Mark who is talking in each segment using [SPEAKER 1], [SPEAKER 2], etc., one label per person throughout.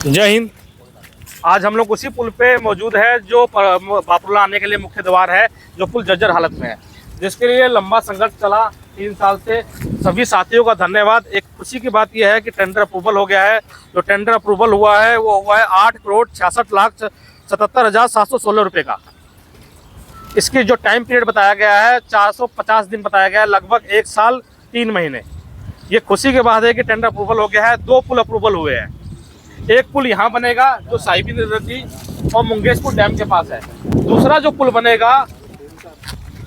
[SPEAKER 1] जय हिंद। आज हम लोग उसी पुल पे मौजूद है जो बापुला आने के लिए मुख्य द्वार है, जो पुल जर्जर हालत में है, जिसके लिए लंबा संघर्ष चला 3 साल से। सभी साथियों का धन्यवाद। एक खुशी की बात यह है कि टेंडर अप्रूवल हो गया है। जो टेंडर अप्रूवल हुआ है वो हुआ है 8,66,77,716 रुपये का। इसकी जो टाइम पीरियड बताया गया है 450 दिन बताया गया है, लगभग 1 साल 3 महीने। ये खुशी की बात है कि टेंडर अप्रूवल हो गया है। 2 पुल अप्रूवल हुए हैं। एक पुल यहाँ बनेगा जो साहिबी नदी और मुंगेशपुर डैम के पास है। दूसरा जो पुल बनेगा,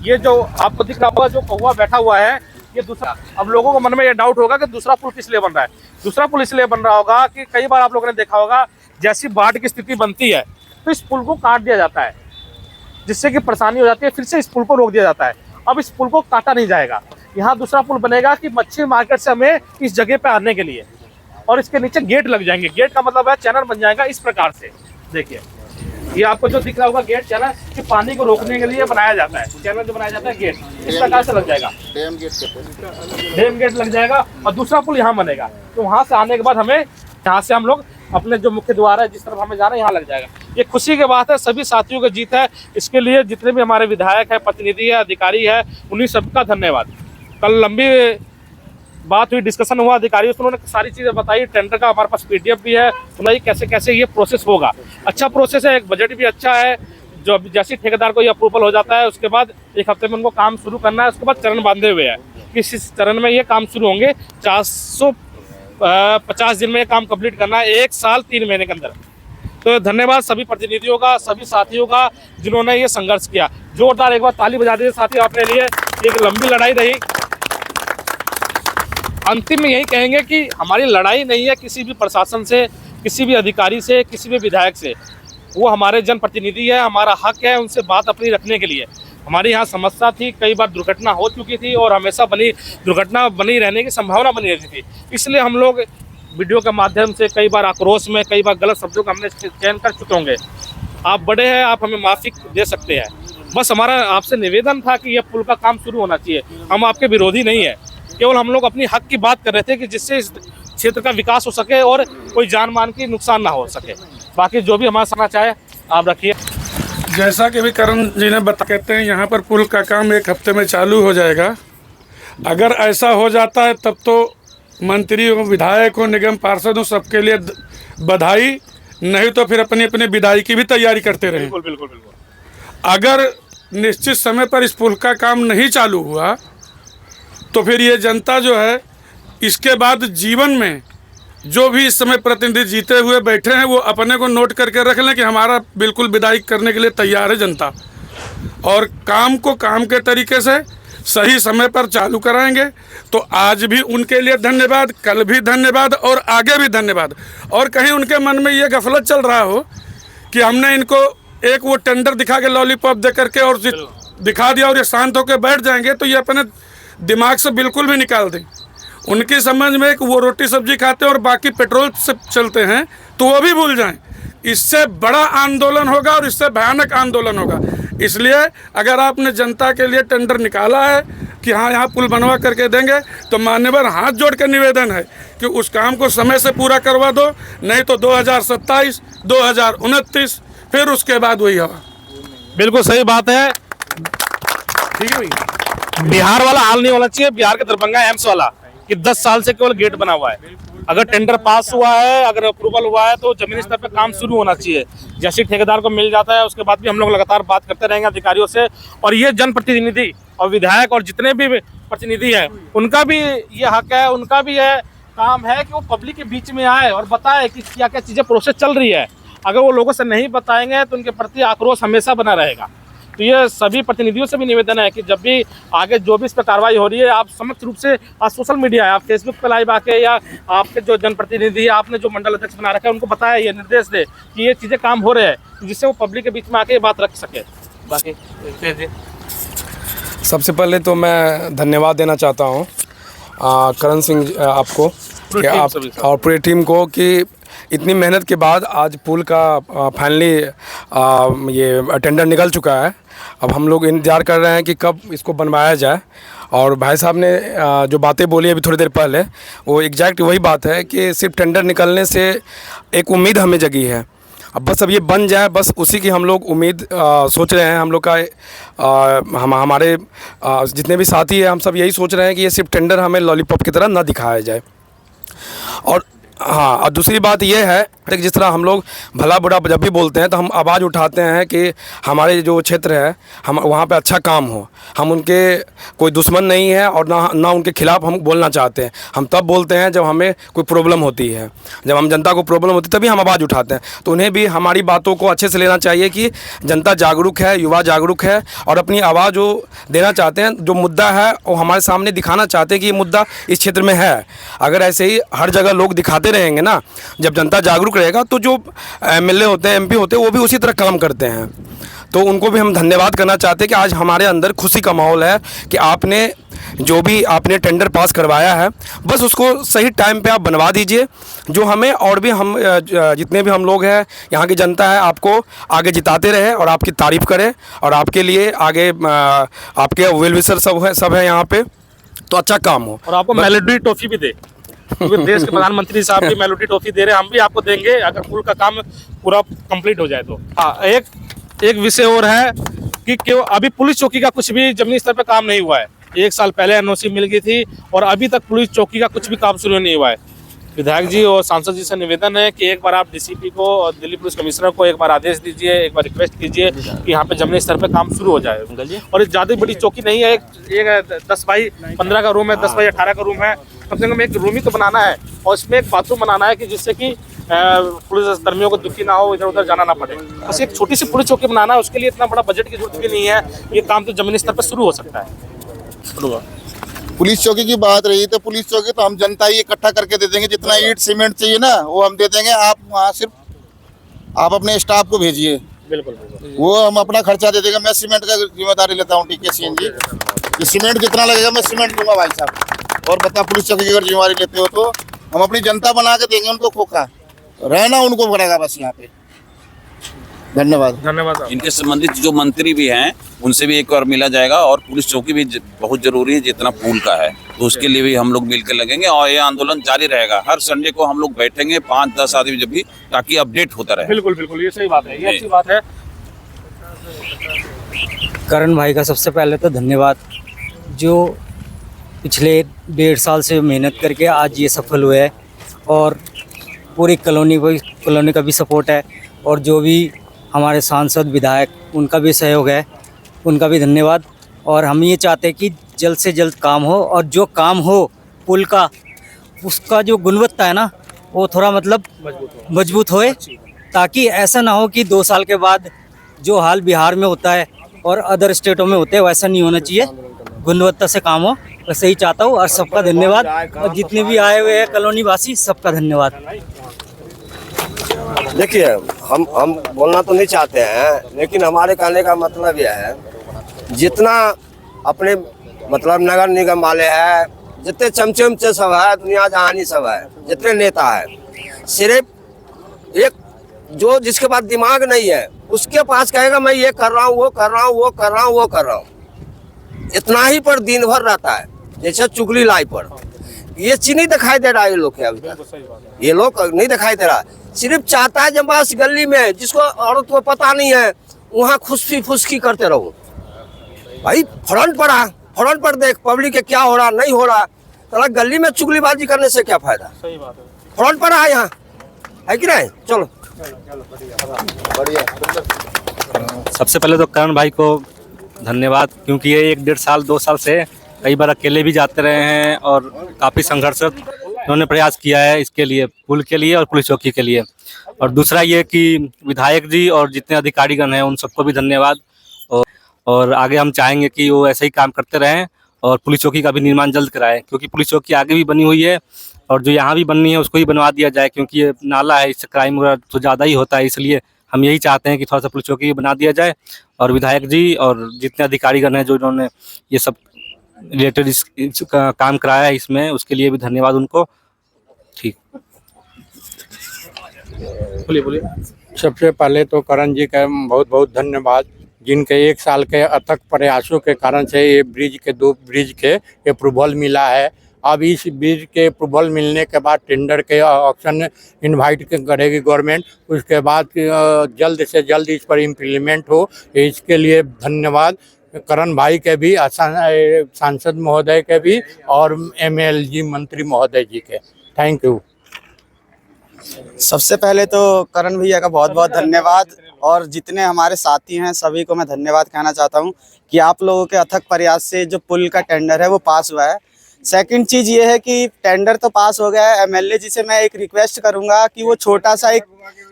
[SPEAKER 1] ये जो आपको दिख रहा होगा जो कौवा बैठा हुआ है, ये दूसरा। अब लोगों को मन में ये डाउट होगा कि दूसरा पुल किस लिए बन रहा है। दूसरा पुल इसलिए बन रहा होगा कि कई बार आप लोगों ने देखा होगा, जैसी बाढ़ की स्थिति बनती है तो इस पुल को काट दिया जाता है, जिससे कि परेशानी हो जाती है। फिर से इस पुल को रोक दिया जाता है। अब इस पुल को काटा नहीं जाएगा। यहाँ दूसरा पुल बनेगा कि मच्छी मार्केट से हमें इस जगह पे आने के लिए, और इसके नीचे गेट लग जाएंगे। गेट का मतलब है चैनल बन जाएगा इस प्रकार से। देखिए, ये आपको जो दिख रहा होगा गेट चैनल, कि पानी को रोकने के लिए बनाया जाता है। चैनल जो बनाया जाता है गेट इस प्रकार से लग जाएगा। डैम गेट लग जाएगा। और दूसरा पुल यहाँ बनेगा, तो वहाँ से आने के बाद हमें यहाँ से हम लोग अपने जो मुख्य द्वार है, जिस तरफ हमें जाना है, यहाँ लग जाएगा। ये खुशी की बात है। सभी साथियों की जीत है। इसके लिए जितने भी हमारे विधायक है, प्रतिनिधि है, अधिकारी है, उन्हीं सबका धन्यवाद। कल लंबी बात हुई, डिस्कशन हुआ अधिकारियों से, उन्होंने सारी चीज़ें बताई। टेंडर का हमारे पास पीडीएफ भी है, सुनाई कैसे कैसे ये प्रोसेस होगा। अच्छा प्रोसेस है, एक बजट भी अच्छा है। जो जैसे ठेकेदार को ये अप्रूवल हो जाता है, उसके बाद 1 हफ्ते में उनको काम शुरू करना है। उसके बाद चरण बांधे हुए हैं कि इस चरण में ये काम शुरू होंगे। 450 दिन में ये काम कंप्लीट करना है, 1 साल 3 महीने के अंदर। तो धन्यवाद सभी प्रतिनिधियों का, सभी साथियों का, जिन्होंने ये संघर्ष किया। जोरदार एक बार ताली बजा दीजिए साथियों अपने लिए। एक लंबी लड़ाई रही। अंतिम में यही कहेंगे कि हमारी लड़ाई नहीं है किसी भी प्रशासन से, किसी भी अधिकारी से, किसी भी विधायक से। वो हमारे जनप्रतिनिधि है, हमारा हक है उनसे बात अपनी रखने के लिए। हमारी यहाँ समस्या थी, कई बार दुर्घटना हो चुकी थी और हमेशा दुर्घटना बनी रहने की संभावना बनी रहती थी। इसलिए हम लोग वीडियो के माध्यम से कई बार आक्रोश में, कई बार गलत शब्दों का हमने चयन कर चुके होंगे। आप बड़े हैं, आप हमें माफ़ी दे सकते हैं। बस हमारा आपसे निवेदन था कि यह पुल का काम शुरू होना चाहिए। हम आपके विरोधी नहीं है, केवल हम लोग अपनी हक की बात कर रहे थे कि जिससे इस क्षेत्र का विकास हो सके और कोई जान मान की नुकसान ना हो सके। बाकी जो भी हमारा समझना चाहे आप रखिए।
[SPEAKER 2] जैसा कि भी करण जी ने कहते हैं, यहाँ पर पुल का काम 1 हफ्ते में चालू हो जाएगा। अगर ऐसा हो जाता है तब तो मंत्रियों, विधायकों, निगम पार्षदों सबके लिए बधाई। नहीं तो फिर अपनी अपनी विदाई की भी तैयारी करते रहें।
[SPEAKER 1] बिल्कुल बिल्कुल बिल्कुल।
[SPEAKER 2] अगर निश्चित समय पर इस पुल का काम नहीं चालू हुआ तो फिर ये जनता जो है, इसके बाद जीवन में जो भी इस समय प्रतिनिधि जीते हुए बैठे हैं, वो अपने को नोट करके रख लें कि हमारा बिल्कुल विदाई करने के लिए तैयार है जनता। और काम को काम के तरीके से सही समय पर चालू कराएंगे। तो आज भी उनके लिए धन्यवाद, कल भी धन्यवाद और आगे भी धन्यवाद। और कहीं उनके मन में ये गफलत चल रहा हो कि हमने इनको एक वो टेंडर दिखा के लॉलीपॉप दे करके और दिखा दिया और ये शांत होकर बैठ जाएंगे, तो ये अपने दिमाग से बिल्कुल भी निकाल दें। उनकी समझ में एक वो रोटी सब्जी खाते हैं और बाकी पेट्रोल से चलते हैं, तो वो भी भूल जाएं। इससे बड़ा आंदोलन होगा और इससे भयानक आंदोलन होगा। इसलिए अगर आपने जनता के लिए टेंडर निकाला है कि हाँ यहाँ पुल बनवा करके देंगे, तो मान्यवर हाथ जोड़ कर निवेदन है कि उस काम को समय से पूरा करवा दो। नहीं तो 2027, 2029 फिर उसके बाद वही होगा।
[SPEAKER 1] बिल्कुल सही बात है। ठीक है भैया, बिहार वाला हाल नहीं होना चाहिए, बिहार के दरभंगा एम्स वाला, कि 10 साल से केवल गेट बना हुआ है। अगर टेंडर पास हुआ है, अगर अप्रूवल हुआ है, तो जमीनी स्तर पर काम शुरू होना चाहिए। जैसे ठेकेदार को मिल जाता है, उसके बाद भी हम लोग लगातार बात करते रहेंगे अधिकारियों से। और ये जनप्रतिनिधि और विधायक और जितने भी प्रतिनिधि हैं, उनका भी ये हक है, उनका भी ये काम है कि वो पब्लिक के बीच में आए और बताए कि क्या क्या चीज़ें प्रोसेस चल रही है। अगर वो लोगों से नहीं बताएंगे तो उनके प्रति आक्रोश हमेशा बना रहेगा। तो ये सभी प्रतिनिधियों से भी निवेदन है कि जब भी आगे जो भी इस पर कार्रवाई हो रही है, आप समक्ष रूप से आज सोशल मीडिया है, आप फेसबुक पर लाइव आके या आपके जो जनप्रतिनिधि है, आपने जो मंडल अध्यक्ष बना रखा है, उनको बताया, ये निर्देश दे कि ये चीज़ें काम हो रहे हैं, जिससे वो पब्लिक के बीच में आके ये बात रख सके। बाकी
[SPEAKER 3] सबसे पहले तो मैं धन्यवाद देना चाहता हूँ करण सिंह आपको और पूरी टीम को कि इतनी मेहनत के बाद आज पुल का फाइनली ये टेंडर निकल चुका है। अब हम लोग इंतज़ार कर रहे हैं कि कब इसको बनवाया जाए। और भाई साहब ने जो बातें बोली अभी थोड़ी देर पहले, वो एग्जैक्ट वही बात है कि सिर्फ टेंडर निकलने से एक उम्मीद हमें जगी है। अब ये बन जाए, बस उसी की हम लोग उम्मीद सोच रहे हैं। हम लोग का हमारे जितने भी साथी हैं, हम सब यही सोच रहे हैं कि ये सिर्फ टेंडर हमें लॉलीपॉप की तरह ना दिखाया जाए। और हाँ, और दूसरी बात ये है कि जिस तरह हम लोग भला बुरा जब भी बोलते हैं तो हम आवाज़ उठाते हैं कि हमारे जो क्षेत्र है हम वहाँ पे अच्छा काम हो। हम उनके कोई दुश्मन नहीं है और ना उनके खिलाफ़ हम बोलना चाहते हैं। हम तब बोलते हैं जब हमें कोई प्रॉब्लम होती है, जब हम जनता को प्रॉब्लम होती है तभी हम आवाज़ उठाते हैं। तो उन्हें भी हमारी बातों को अच्छे से लेना चाहिए कि जनता जागरूक है, युवा जागरूक है और अपनी आवाज़ जो देना चाहते हैं, जो मुद्दा है वो हमारे सामने दिखाना चाहते हैं कि ये मुद्दा इस क्षेत्र में है। अगर ऐसे ही हर जगह लोग दिखाते रहेंगे ना, जब जनता जागरूक रहेगा तो जो एमएलए होते हैं, एमपी होते हैं, वो भी उसी तरह काम करते हैं। तो उनको भी हम धन्यवाद करना चाहते हैं कि आज हमारे अंदर खुशी का माहौल है कि आपने जो भी आपने टेंडर पास करवाया है, बस उसको सही टाइम पे आप बनवा दीजिए। जो हमें और भी हम जितने भी हम लोग हैं, यहाँ की जनता है, आपको आगे जिताते रहे और आपकी तारीफ़ करे और आपके लिए आगे आपके वेल विशर सब है यहाँ पे, तो अच्छा काम हो।
[SPEAKER 1] और आपको मेलोडी टॉफी भी दे, क्योंकि देश के प्रधानमंत्री साहब भी मेलोडी टॉफी दे रहे हैं, हम भी आपको देंगे अगर पुल का काम पूरा कंप्लीट हो जाए तो। हाँ, एक विषय और है कि क्यों अभी पुलिस चौकी का कुछ भी जमीनी स्तर पर काम नहीं हुआ है। 1 साल पहले एनओसी मिल गई थी और अभी तक पुलिस चौकी का कुछ भी काम शुरू नहीं हुआ है। विधायक जी और सांसद जी से निवेदन है कि एक बार आप डीसीपी को और दिल्ली पुलिस कमिश्नर को एक बार आदेश दीजिए, एक बार रिक्वेस्ट कीजिए कि यहाँ पे जमीनी स्तर पे काम शुरू हो जाए। और ये ज़्यादा बड़ी चौकी नहीं है, एक 10 बाई 15 का रूम है, 10 बाई 18 का रूम है। कम से कम एक रूम ही तो बनाना है और इसमें एक बाथरूम बनाना है कि जिससे कि पुलिस कर्मियों को दुखी ना हो, इधर उधर जाना ना पड़े। बस एक छोटी सी पुलिस चौकी बनाना है, उसके लिए इतना बड़ा बजट की जरूरत भी नहीं है। ये काम तो जमीनी स्तर पर शुरू हो सकता है।
[SPEAKER 4] पुलिस चौकी की बात रही तो पुलिस चौकी तो हम जनता ही इकट्ठा करके दे देंगे। जितना ईंट सीमेंट चाहिए ना वो हम दे देंगे। आप वहाँ सिर्फ आप अपने स्टाफ को भेजिए,
[SPEAKER 1] बिल्कुल
[SPEAKER 4] वो हम अपना खर्चा दे देंगे। मैं सीमेंट का जिम्मेदारी लेता हूँ, टीके सीएन जी। ये सीमेंट जितना लगेगा मैं सीमेंट दूंगा भाई साहब। और बता, पुलिस चौकी की अगर जिम्मेदारी लेते हो तो हम अपनी जनता बना के देंगे उनको। खोखा रहना उनको पड़ेगा बस यहाँ पे। धन्यवाद।
[SPEAKER 1] धन्यवाद।
[SPEAKER 5] इनके संबंधित जो मंत्री भी हैं उनसे भी एक बार मिला जाएगा और पुलिस चौकी भी बहुत जरूरी है जितना पुल का है, तो उसके लिए भी हम लोग मिलकर लगेंगे और ये आंदोलन जारी रहेगा। हर संडे को हम लोग बैठेंगे 5-10 आदमी जब भी, ताकि अपडेट होता रहे।
[SPEAKER 1] बिल्कुल बिल्कुल, ये सही बात है, ये अच्छी बात है।
[SPEAKER 6] करण भाई का सबसे पहले तो धन्यवाद, जो पिछले 1.5 साल से मेहनत करके आज ये सफल हुए हैं और पूरी कॉलोनी का भी सपोर्ट है और जो भी हमारे सांसद विधायक उनका भी सहयोग है, उनका भी धन्यवाद। और हम ये चाहते हैं कि जल्द से जल्द काम हो और जो काम हो पुल का, उसका जो गुणवत्ता है ना वो थोड़ा मतलब मजबूत होए, ताकि ऐसा ना हो कि 2 साल के बाद जो हाल बिहार में होता है और अदर स्टेटों में होते हैं वैसा नहीं होना चाहिए। गुणवत्ता से काम हो, वैसे ही चाहता हूँ। और सबका धन्यवाद, और जितने भी आए हुए हैं कॉलोनी वासी सबका धन्यवाद।
[SPEAKER 7] देखिए, हम बोलना तो नहीं चाहते हैं, लेकिन हमारे कहने का मतलब यह है, जितना अपने मतलब नगर निगम वाले हैं, जितने चमचे उमचे सब है, दुनिया जहानी सब है, जितने नेता है, सिर्फ एक जो जिसके पास दिमाग नहीं है उसके पास कहेगा मैं ये कर रहा हूँ, वो कर रहा हूँ, वो कर रहा हूँ, वो कर रहा हूँ, इतना ही पर दिन भर रहता है। जैसे चुगली लाई पर ये चीज नहीं दिखाई दे रहा है, ये लोग के अभी तक ये लोग नहीं दिखाई दे रहा। सिर्फ चाहता है जब बस गली में जिसको औरत को पता नहीं है वहाँ खुशकी फुसकी करते रहो। भाई फ्रंट पर देख पब्लिक के क्या हो रहा नहीं हो रहा, तो गली में चुगलीबाजी करने से क्या फायदा।
[SPEAKER 1] सही बात है।
[SPEAKER 7] फ्रंट पर आ यहाँ है कि नहीं। चलो
[SPEAKER 8] सबसे पहले तो करण भाई को धन्यवाद, क्योंकि ये 1-1.5 साल 2 साल से कई बार अकेले भी जाते रहे हैं और काफ़ी संघर्ष उन्होंने प्रयास किया है इसके लिए, पुल के लिए और पुलिस चौकी के लिए। और दूसरा ये कि विधायक जी और जितने अधिकारीगण हैं उन सबको भी धन्यवाद। और आगे हम चाहेंगे कि वो ऐसे ही काम करते रहें और पुलिस चौकी का भी निर्माण जल्द कराएं, क्योंकि पुलिस चौकी आगे भी बनी हुई है और जो यहाँ भी बननी है उसको ही बनवा दिया जाए, क्योंकि ये नाला है, इससे क्राइम वगैरह तो ज़्यादा ही होता है। इसलिए हम यही चाहते हैं कि थोड़ा सा पुलिस चौकी बना दिया जाए। और विधायक जी और जितने अधिकारीगण हैं जो इन्होंने ये सब रिलेटेड इसका काम कराया है इसमें, उसके लिए भी धन्यवाद उनको। ठीक,
[SPEAKER 1] बोलिए।
[SPEAKER 9] सबसे पहले तो करण जी का बहुत बहुत धन्यवाद, जिनके 1 साल के अथक प्रयासों के कारण से ये ब्रिज के 2 ब्रिज के अप्रूवल मिला है। अब इस ब्रिज के अप्रूवल मिलने के बाद टेंडर के ऑप्शन इनवाइट करेगी गवर्नमेंट, उसके बाद जल्द से जल्द इस पर इम्प्लीमेंट हो। इसके लिए धन्यवाद करण भाई के भी, सांसद महोदय के भी और MLG मंत्री महोदय जी के। Thank you.
[SPEAKER 10] सबसे पहले तो करण भैया का बहुत बहुत धन्यवाद, और जितने हमारे साथी हैं सभी को मैं धन्यवाद कहना चाहता हूं कि आप लोगों के अथक प्रयास से जो पुल का टेंडर है वो पास हुआ है। सेकंड चीज़ ये है कि टेंडर तो पास हो गया है, MLA जी से मैं एक रिक्वेस्ट करूंगा कि वो छोटा सा एक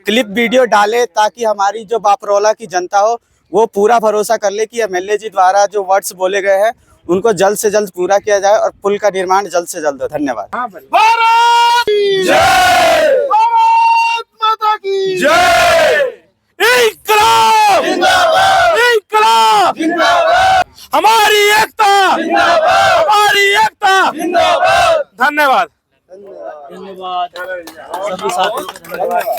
[SPEAKER 10] क्लिप वीडियो डाले ताकि हमारी जो बापरोला की जनता हो वो पूरा भरोसा कर ले कि MLA जी द्वारा जो वर्ड्स बोले गए हैं उनको जल्द से जल्द पूरा किया जाए और पुल का निर्माण जल्द से जल्द हो। धन्यवाद।
[SPEAKER 2] भारत माता की जय। इंकलाब जिंदाबाद, इंकलाब जिंदाबाद, हमारी एकता जिंदाबाद, हमारी एकता जिंदाबाद। धन्यवाद।
[SPEAKER 6] धन्यवाद सभी साथियों को धन्यवाद।